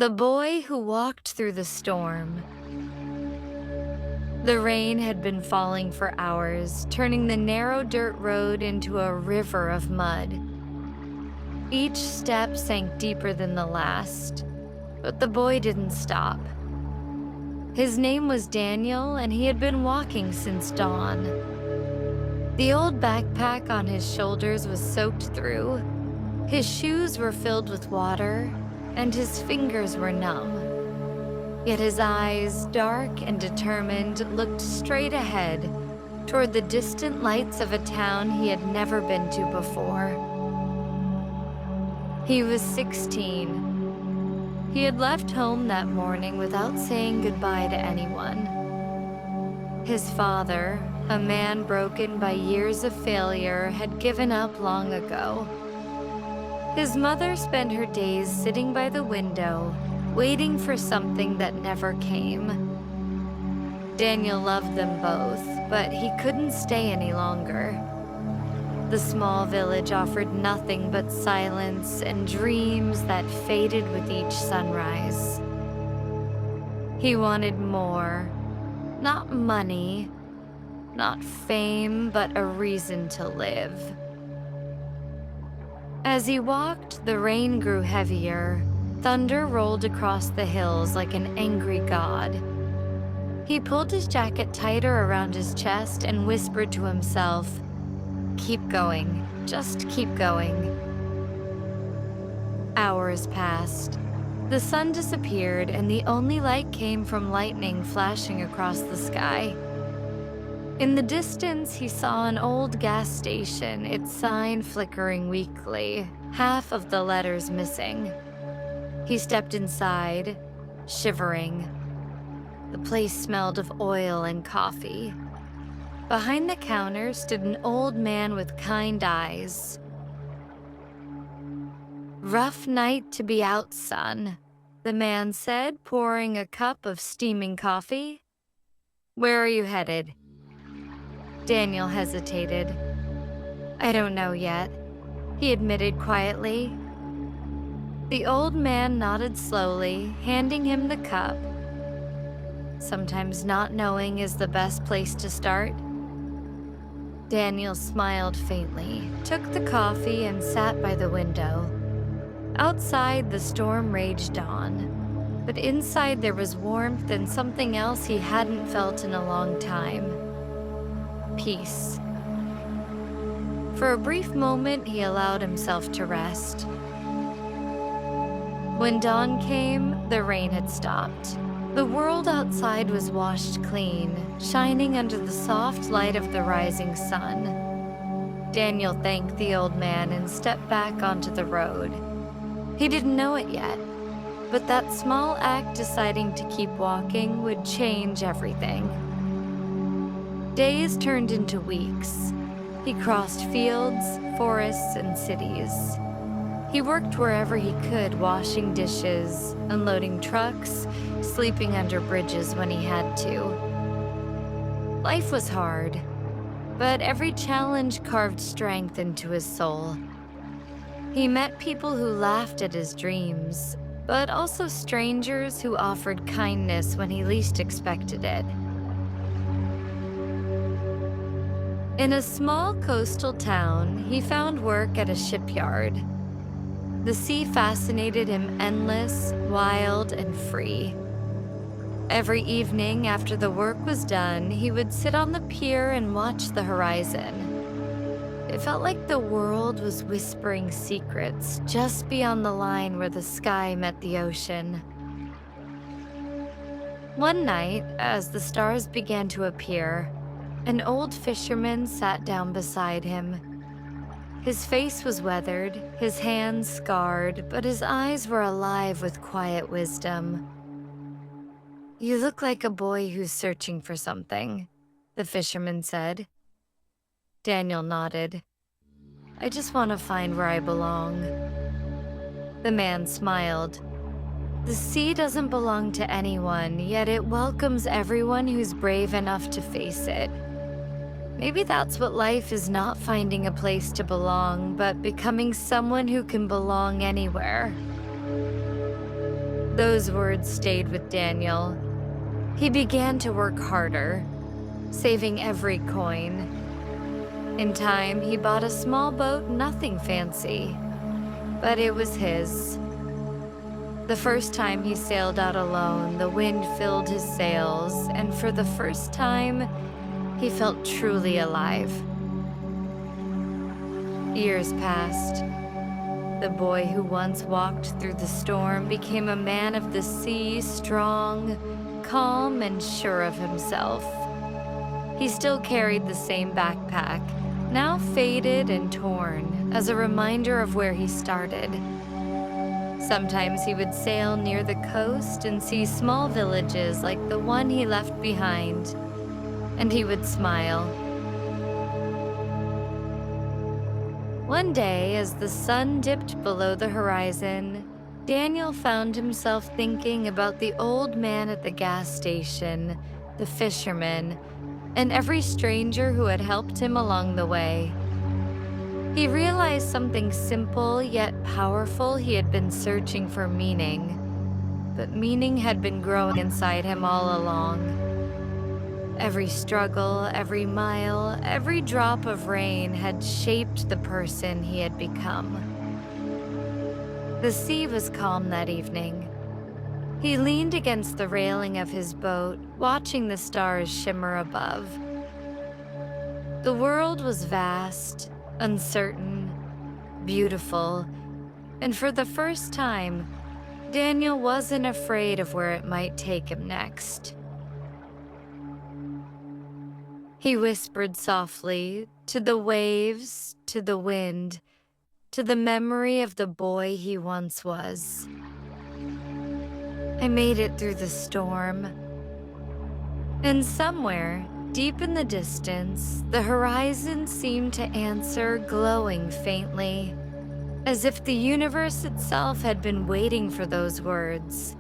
The boy who walked through the storm. The rain had been falling for hours, turning the narrow dirt road into a river of mud. Each step sank deeper than the last, but the boy didn't stop. His name was Daniel, and he had been walking since dawn. The old backpack on his shoulders was soaked through, his shoes were filled with water, and his fingers were numb. Yet his eyes, dark and determined, looked straight ahead, toward the distant lights of a town he had never been to before. He was 16. He had left home that morning without saying goodbye to anyone. His father, a man broken by years of failure, had given up long ago. His mother spent her days sitting by the window, waiting for something that never came. Daniel loved them both, but he couldn't stay any longer. The small village offered nothing but silence and dreams that faded with each sunrise. He wanted more, not money, not fame, but a reason to live. As he walked, the rain grew heavier. Thunder rolled across the hills like an angry god. He pulled his jacket tighter around his chest and whispered to himself, "Keep going, just keep going." Hours passed. The sun disappeared, and the only light came from lightning flashing across the sky. In the distance, he saw an old gas station, its sign flickering weakly, half of the letters missing. He stepped inside, shivering. The place smelled of oil and coffee. Behind the counter stood an old man with kind eyes. "Rough night to be out, son," the man said, pouring a cup of steaming coffee. "Where are you headed?" Daniel hesitated. "I don't know yet," he admitted quietly. The old man nodded slowly, handing him the cup. Sometimes not knowing is the best place to start. Daniel smiled faintly, took the coffee, and sat by the window. Outside, the storm raged on, but inside there was warmth and something else he hadn't felt in a long time. Peace. For a brief moment, he allowed himself to rest. When dawn came, the rain had stopped. The world outside was washed clean, shining under the soft light of the rising sun. Daniel thanked the old man and stepped back onto the road. He didn't know it yet, but that small act deciding to keep walking would change everything. Days turned into weeks. He crossed fields, forests, and cities. He worked wherever he could, washing dishes, unloading trucks, sleeping under bridges when he had to. Life was hard, but every challenge carved strength into his soul. He met people who laughed at his dreams, but also strangers who offered kindness when he least expected it. In a small coastal town, he found work at a shipyard. The sea fascinated him, endless, wild, and free. Every evening after the work was done, he would sit on the pier and watch the horizon. It felt like the world was whispering secrets just beyond the line where the sky met the ocean. One night, as the stars began to appear, an old fisherman sat down beside him. His face was weathered, his hands scarred, but his eyes were alive with quiet wisdom. "You look like a boy who's searching for something," the fisherman said. Daniel nodded. "I just want to find where I belong." The man smiled. "The sea doesn't belong to anyone, yet it welcomes everyone who's brave enough to face it. Maybe that's what life is, not finding a place to belong, but becoming someone who can belong anywhere." Those words stayed with Daniel. He began to work harder, saving every coin. In time, he bought a small boat, nothing fancy, but it was his. The first time he sailed out alone, the wind filled his sails, and for the first time, he felt truly alive. Years passed. The boy who once walked through the storm became a man of the sea, strong, calm, and sure of himself. He still carried the same backpack, now faded and torn, as a reminder of where he started. Sometimes he would sail near the coast and see small villages like the one he left behind, and he would smile. One day, as the sun dipped below the horizon, Daniel found himself thinking about the old man at the gas station, the fisherman, and every stranger who had helped him along the way. He realized something simple yet powerful. He had been searching for meaning, but meaning had been growing inside him all along. Every struggle, every mile, every drop of rain had shaped the person he had become. The sea was calm that evening. He leaned against the railing of his boat, watching the stars shimmer above. The world was vast, uncertain, beautiful, and for the first time, Daniel wasn't afraid of where it might take him next. He whispered softly to the waves, to the wind, to the memory of the boy he once was. I made it through the storm. And somewhere, deep in the distance, the horizon seemed to answer, glowing faintly, as if the universe itself had been waiting for those words.